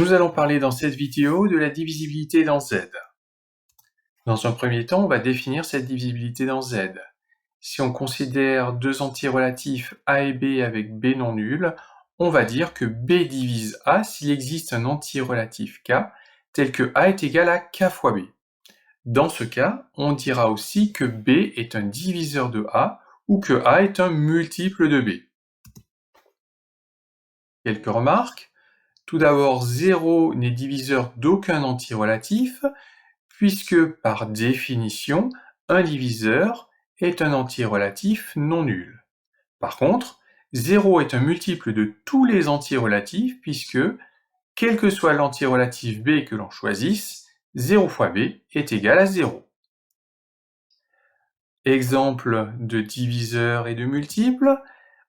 Nous allons parler dans cette vidéo de la divisibilité dans Z. Dans un premier temps, on va définir cette divisibilité dans Z. Si on considère deux entiers relatifs A et B avec B non nul, on va dire que B divise A s'il existe un entier relatif K, tel que A est égal à K fois B. Dans ce cas, on dira aussi que B est un diviseur de A ou que A est un multiple de B. Quelques remarques. Tout d'abord, 0 n'est diviseur d'aucun entier relatif, puisque par définition, un diviseur est un entier relatif non nul. Par contre, 0 est un multiple de tous les entiers relatifs, puisque, quel que soit l'entier relatif B que l'on choisisse, 0 fois B est égal à 0. Exemple de diviseur et de multiple,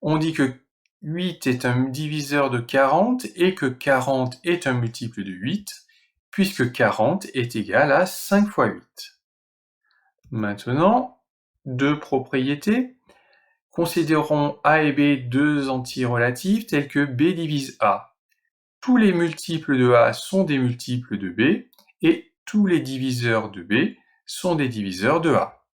on dit que 8 est un diviseur de 40 et que 40 est un multiple de 8, puisque 40 est égal à 5 fois 8. Maintenant, deux propriétés. Considérons A et B deux entiers relatifs tels que B divise A. Tous les multiples de A sont des multiples de B et tous les diviseurs de B sont des diviseurs de A.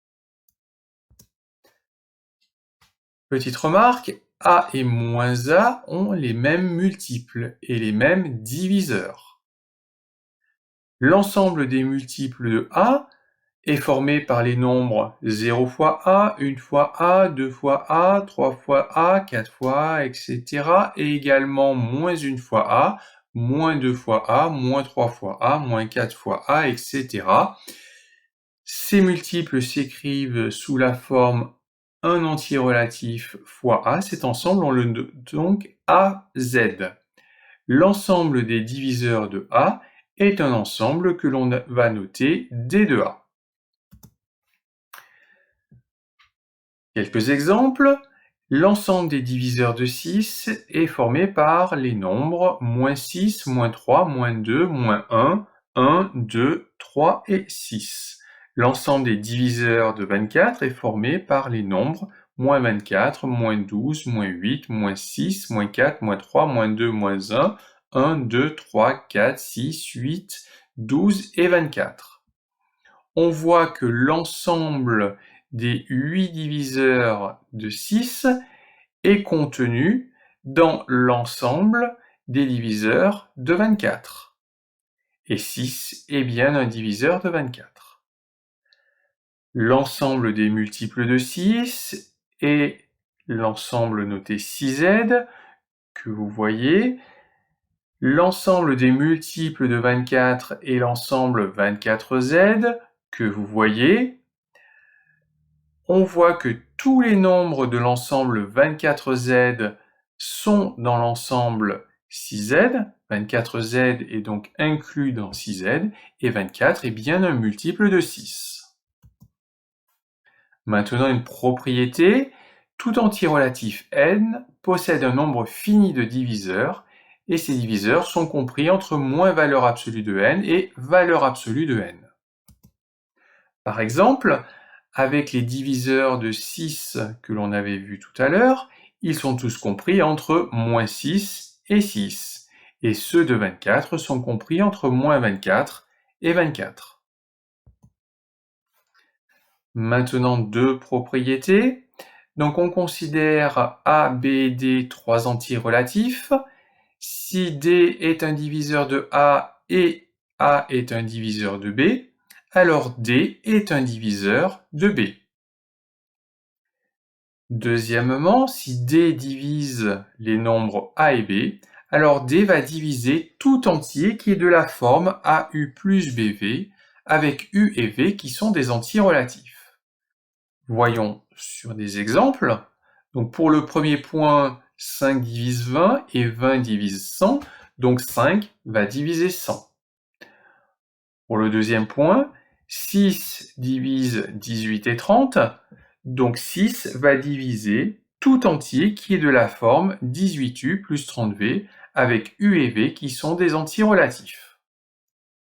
Petite remarque, A et moins A ont les mêmes multiples et les mêmes diviseurs. L'ensemble des multiples de A est formé par les nombres 0 fois A, 1 fois A, 2 fois A, 3 fois A, 4 fois A, etc. et également moins 1 fois A, moins 2 fois A, moins 3 fois A, moins 4 fois A, etc. Ces multiples s'écrivent sous la forme un entier relatif fois A. Cet ensemble, on le nomme donc AZ. L'ensemble des diviseurs de A est un ensemble que l'on va noter D de A. Quelques exemples. L'ensemble des diviseurs de 6 est formé par les nombres moins 6, moins 3, moins 2, moins 1, 1, 2, 3 et 6. L'ensemble des diviseurs de 24 est formé par les nombres moins 24, moins 12, moins 8, moins 6, moins 4, moins 3, moins 2, moins 1, 1, 2, 3, 4, 6, 8, 12 et 24. On voit que l'ensemble des 8 diviseurs de 6 est contenu dans l'ensemble des diviseurs de 24. Et 6 est bien un diviseur de 24. L'ensemble des multiples de 6 est l'ensemble noté 6Z que vous voyez. L'ensemble des multiples de 24 est l'ensemble 24Z que vous voyez. On voit que tous les nombres de l'ensemble 24Z sont dans l'ensemble 6Z. 24Z est donc inclus dans 6Z et 24 est bien un multiple de 6. Maintenant, une propriété. Tout entier relatif n possède un nombre fini de diviseurs et ces diviseurs sont compris entre moins valeur absolue de n et valeur absolue de n. Par exemple, avec les diviseurs de 6 que l'on avait vus tout à l'heure, ils sont tous compris entre moins 6 et 6. Et ceux de 24 sont compris entre moins 24 et 24. Maintenant, deux propriétés. Donc, on considère A, B et D trois entiers relatifs. Si D est un diviseur de A et A est un diviseur de B, alors D est un diviseur de B. Deuxièmement, si D divise les nombres A et B, alors D va diviser tout entier qui est de la forme AU plus BV, avec U et V qui sont des entiers relatifs. Voyons sur des exemples. Donc pour le premier point, 5 divise 20 et 20 divise 100, donc 5 va diviser 100. Pour le deuxième point, 6 divise 18 et 30, donc 6 va diviser tout entier qui est de la forme 18U plus 30V avec U et V qui sont des entiers relatifs.